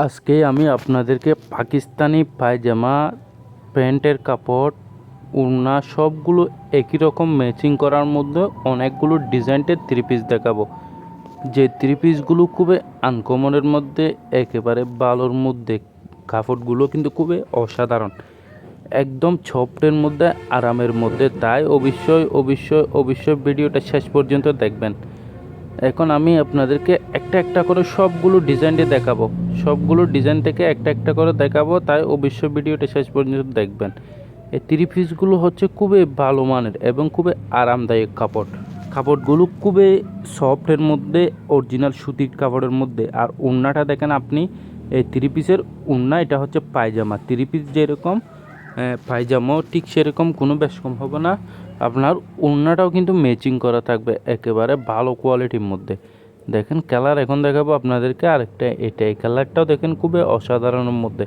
আজকে আমি আপনাদেরকে পাকিস্তানি পায়জামা, প্যান্টের কাপড়, ওড়না সবগুলো একই রকম ম্যাচিং করার মধ্যে অনেকগুলো ডিজাইনের থ্রি পিস দেখাবো। যে থ্রি পিসগুলো খুবই আনকমনের মধ্যে, একেবারে ভালোর মধ্যে, কাপড়গুলো কিন্তু খুবই অসাধারণ, একদম সফটের মধ্যে, আরামের মধ্যে। তাই অবশ্যই অবশ্যই অবশ্যই ভিডিওটা শেষ পর্যন্ত দেখবেন। এখন আমি আপনাদেরকে একটা একটা করে সবগুলো ডিজাইনটি দেখাবো, সবগুলো ডিজাইন থেকে একটা একটা করে দেখাবো, তাই অবশ্যই ভিডিওটা শেষ পর্যন্ত দেখবেন। এই থ্রি পিসগুলো হচ্ছে খুবই ভালো মানের এবং খুবই আরামদায়ক কাপড়। কাপড়গুলো খুবই সফটের মধ্যে, অরিজিনাল সুতির কাপড়ের মধ্যে। আর ওড়নাটা দেখেন আপনি, এই থ্রি পিসের ওড়না, এটা হচ্ছে পায়জামা। থ্রি পিস যেরকম পায়জামাও ঠিক সেরকম, কোনো বেশ কম হবে না। আপনার ওড়নাটাও কিন্তু ম্যাচিং করা থাকবে একেবারে ভালো কোয়ালিটির মধ্যে। দেখেন কালার এখন দেখাবো আপনাদেরকে আরেকটা, এই কালারটাও দেখেন খুবই অসাধারণের মধ্যে।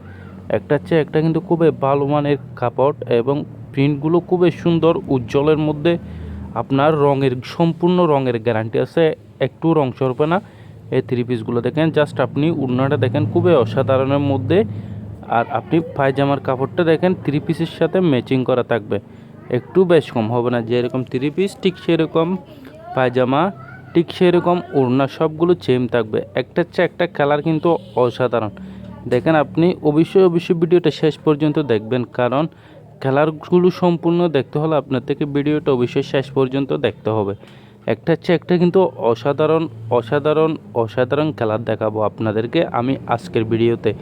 একটা হচ্ছে একটা কিন্তু খুবই ভালো মানের কাপড় এবং প্রিন্টগুলো খুবই সুন্দর, উজ্জ্বলের মধ্যে। আপনার রঙের, সম্পূর্ণ রঙের গ্যারান্টি আছে, একটু রং সরবে না। এই থ্রি পিসগুলো দেখেন জাস্ট আপনি, ওড়নাটা দেখেন খুবই অসাধারণের মধ্যে। আর আপনি পায়জামার কাপড়টা দেখেন থ্রি পিসের সাথে ম্যাচিং করা থাকবে, একটু বেশ কম হবে না। যেরকম থ্রি পিস ঠিক সেরকম পায়জামা, ঠিক সেরকম ওড়না, সবগুলো সেম থাকবে। একটা হচ্ছে একটা কালার কিন্তু অসাধারণ। দেখেন আপনি অবশ্যই অবশ্যই ভিডিওটা শেষ পর্যন্ত দেখবেন, কারণ কালারগুলো সম্পূর্ণ দেখতে হলে আপনার থেকে ভিডিওটা অবশ্যই শেষ পর্যন্ত দেখতে হবে। একটা হচ্ছে একটা কিন্তু অসাধারণ অসাধারণ অসাধারণ কালার দেখাবো আপনাদেরকে আমি আজকের ভিডিওতে।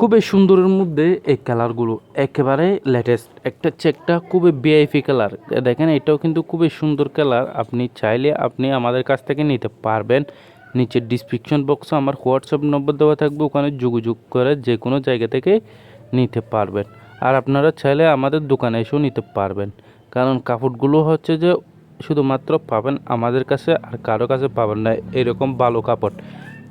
খুবই সুন্দরের মধ্যে এই কালারগুলো একেবারে লেটেস্ট। একটা হচ্ছে একটা খুবই ভিআইপি কালার। দেখেন এটাও কিন্তু খুবই সুন্দর কালার। আপনি চাইলে আপনি আমাদের কাছ থেকে নিতে পারবেন। নিচের ডিসক্রিপশন বক্সে আমার হোয়াটসঅ্যাপ নম্বর দেওয়া থাকবে, ওখানে যোগাযোগ করে যে কোনো জায়গা থেকে নিতে পারবেন। আর আপনারা চাইলে আমাদের দোকানে এসেও নিতে পারবেন, কারণ কাপড়গুলো হচ্ছে যে শুধুমাত্র পাবেন আমাদের কাছে, আর কারো কাছে পাবেন না এরকম ভালো কাপড়।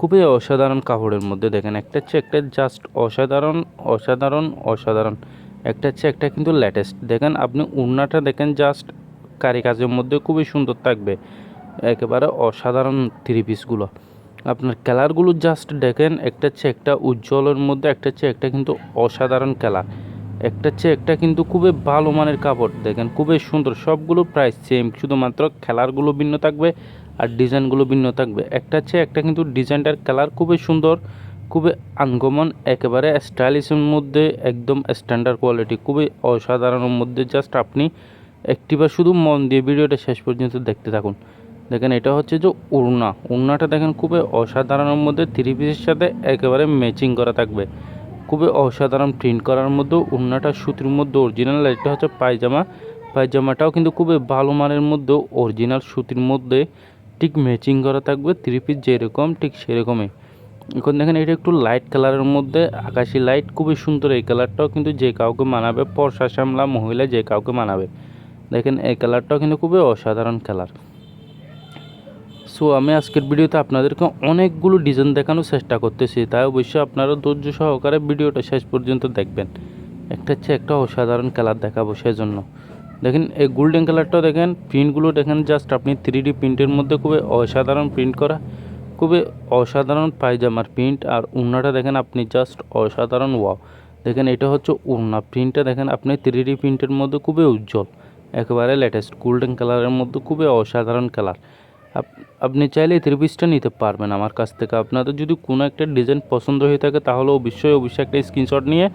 খুবই অসাধারণ কাপড়ের মধ্যে। দেখেন একটা হচ্ছে একটা জাস্ট অসাধারণ অসাধারণ অসাধারণ। একটা হচ্ছে একটা কিন্তু লেটেস্ট। দেখেন আপনি ওড়নাটা দেখেন জাস্ট কাজের মধ্যে খুবই সুন্দর থাকবে, একেবারে অসাধারণ থ্রি পিসগুলো। আপনার কালারগুলো জাস্ট দেখেন, একটা হচ্ছে একটা উজ্জ্বলের মধ্যে, একটা হচ্ছে একটা কিন্তু অসাধারণ কালার। একটা হচ্ছে একটা কিন্তু খুবই ভালো মানের কাপড়। দেখেন খুবই সুন্দর, সবগুলো প্রাইস সেম, শুধুমাত্র কালারগুলো ভিন্ন থাকবে আর ডিজাইনগুলো ভিন্ন থাকবে। একটা হচ্ছে একটা কিন্তু ডিজাইনটার কালার খুবই সুন্দর, খুবই আনকমন, একেবারে স্টাইলিশের মধ্যে, একদম স্ট্যান্ডার্ড কোয়ালিটি, খুবই অসাধারণের মধ্যে। জাস্ট আপনি একটিবার শুধু মন দিয়ে ভিডিওটা শেষ পর্যন্ত দেখতে থাকুন। দেখেন এটা হচ্ছে যে ওড়নাটা দেখেন খুবই অসাধারণের মধ্যে, থ্রি পিসের সাথে একেবারে ম্যাচিং করা থাকবে, খুবই অসাধারণ প্রিন্ট করার মধ্যে। ওড়নাটা সুতির মধ্যে অরিজিনাল। এটা হচ্ছে পায়জামা, পায়জামাটাও কিন্তু খুবই ভালো মানের মধ্যে, অরিজিনাল সুতির মধ্যে, ঠিক ম্যাচিং করা থাকবে থ্রি পিস যেরকম ঠিক সেরকমই। এখন দেখেন এটা একটু লাইট কালারের মধ্যে, আকাশি লাইট, খুবই সুন্দর। এই কালারটাও কিন্তু যে কাউকে মানাবে, ফর্সা শ্যামলা মহিলা যে কাউকে মানাবে। দেখেন এই কালারটাও কিন্তু খুবই অসাধারণ কালার। সো আমি আজকের ভিডিওতে আপনাদেরকে অনেকগুলো ডিজাইন দেখানোর চেষ্টা করতেছি, তাই অবশ্যই আপনারা ধৈর্য সহকারে ভিডিওটা শেষ পর্যন্ত দেখবেন। একটা হচ্ছে একটা অসাধারণ কালার দেখাবো সেজন্য। দেখেন এই গোল্ডেন কালারটাও দেখেন, প্রিন্টগুলো দেখেন জাস্ট আপনি, থ্রি ডি প্রিন্টের মধ্যে খুবই অসাধারণ প্রিন্ট করা, খুবই অসাধারণ পায়জামার প্রিন্ট। আর ওড়নাটা দেখেন আপনি জাস্ট অসাধারণ, ওয়াও। দেখেন এটা হচ্ছে ওড়না, প্রিন্টটা দেখেন আপনি, থ্রি ডি প্রিন্টের মধ্যে খুবই উজ্জ্বল, একেবারে লেটেস্ট গোল্ডেন কালারের মধ্যে, খুবই অসাধারণ কালার। আপনি চাইলে এই থ্রি পিসটা নিতে পারবেন আমার কাছ থেকে। আপনাদের যদি কোনো একটা ডিজাইন পছন্দ হয়ে থাকে তাহলে অবশ্যই অবশ্যই একটা স্ক্রিনশট নিয়ে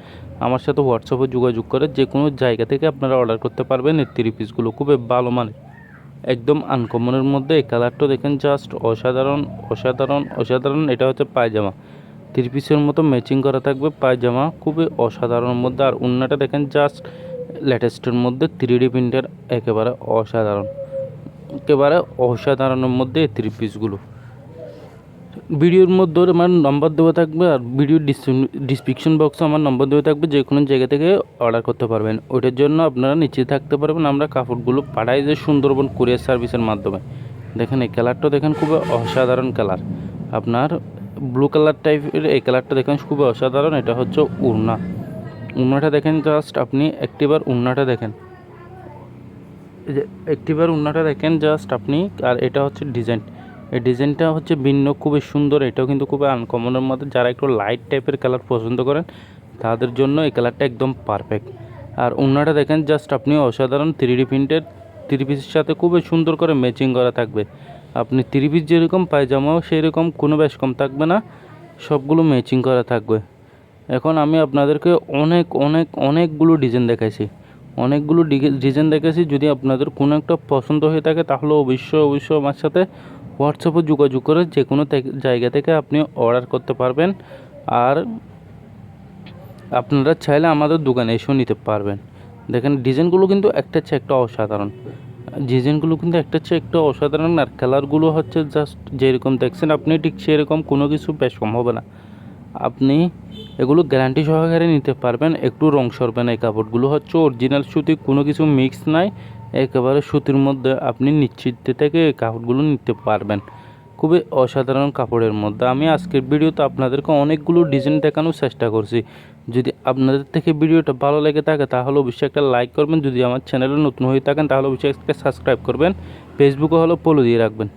আমার সাথে হোয়াটসঅ্যাপে যোগাযোগ করে যে কোনো জায়গা থেকে আপনারা অর্ডার করতে পারবেন। এই থ্রি পিসগুলো খুবই ভালো মানের, একদম আনকমনের মধ্যে। এই কালারটা দেখেন জাস্ট অসাধারণ অসাধারণ অসাধারণ। এটা হচ্ছে পায়জামা, থ্রি পিসের মতো ম্যাচিং করা থাকবে পায়জামা, খুবই অসাধারণের মধ্যে। আর ওড়নাটা দেখেন জাস্ট লেটেস্টের মধ্যে, থ্রি ডি প্রিন্টের, একেবারে অসাধারণ, একেবারে অসাধারণের মধ্যে এই থ্রি পিসগুলো। ভিডিওর মধ্যে আমার নম্বর দেওয়া থাকবে, আর ভিডিওর ডিসক্রিপশন বক্সে আমার নম্বর দেওয়া থাকবে, যে কোনো জায়গা থেকে অর্ডার করতে পারবেন। ওইটার জন্য আপনারা নিশ্চিত থাকতে পারবেন, আমরা কাপড়গুলো পাঠাই যে সুন্দরবন কুরিয়ার সার্ভিসের মাধ্যমে। দেখেন এই কালারটা দেখেন খুবই অসাধারণ কালার, আপনার ব্লু কালার টাইপের এই কালারটা দেখেন খুবই অসাধারণ। এটা হচ্ছে ওড়নাটা দেখেন জাস্ট আপনি একটিবার ওড়নাটা দেখেন, এই যে একটিবার ওড়নাটা দেখেন জাস্ট আপনি। আর এটা হচ্ছে ডিজাইন, এই ডিজাইনটা হচ্ছে ভিন্ন, খুবই সুন্দর। এটাও কিন্তু খুবই আনকমনের মধ্যে, যারা একটু লাইট টাইপের কালার পছন্দ করেন তাদের জন্য এই কালারটা একদম পারফেক্ট। আর ওড়নাটা দেখেন জাস্ট আপনি অসাধারণ 3D প্রিন্টের 3 পিসের সাথে খুবই সুন্দর করে ম্যাচিং করা থাকবে। আপনি 3 পিস যেরকম পায়জামাও সেই রকম, কোনো বেশ কম থাকবে না, সবগুলো ম্যাচিং করা থাকবে। এখন আমি আপনাদেরকে অনেকগুলো ডিজাইন দেখাইছি, ডিজাইন দেখাইছি। যদি আপনাদের কোনো একটা পছন্দ হয়ে থাকে তাহলে অবশ্যই আমার সাথে হোয়াটসঅ্যাপে যোগাযোগ করে যে কোনো জায়গা থেকে আপনি অর্ডার করতে পারবেন। আর আপনারা চাইলে আমাদের দোকানে এসেও নিতে পারবেন। দেখেন ডিজাইনগুলো কিন্তু একটা চেয়ে একটা অসাধারণ, আর কালারগুলো হচ্ছে জাস্ট যেরকম দেখছেন আপনি ঠিক সেরকম, কোনো কিছু বেশ কম হবে না। আপনি এগুলো গ্যারান্টি সহকারে নিতে পারবেন, একটু রং সরবে না। এই কাপড়গুলো হচ্ছে অরিজিনাল সুতি, কোনো কিছু মিক্স নাই, একেবারে সুতির মধ্যে আপনি নিশ্চিন্তে থেকে এই কাপড়গুলো নিতে পারবেন, খুবই অসাধারণ কাপড়ের মধ্যে। আমি আজকের ভিডিওতে আপনাদেরকে অনেকগুলো ডিজাইন দেখানোর চেষ্টা করছি। যদি আপনাদের থেকে ভিডিওটা ভালো লেগে থাকে তাহলে অবশ্যই একটা লাইক করবেন। যদি আমার চ্যানেলে নতুন হয়ে থাকেন তাহলে অবশ্যই একটা সাবস্ক্রাইব করবেন। ফেসবুকে হলো ফলো দিয়ে রাখবেন।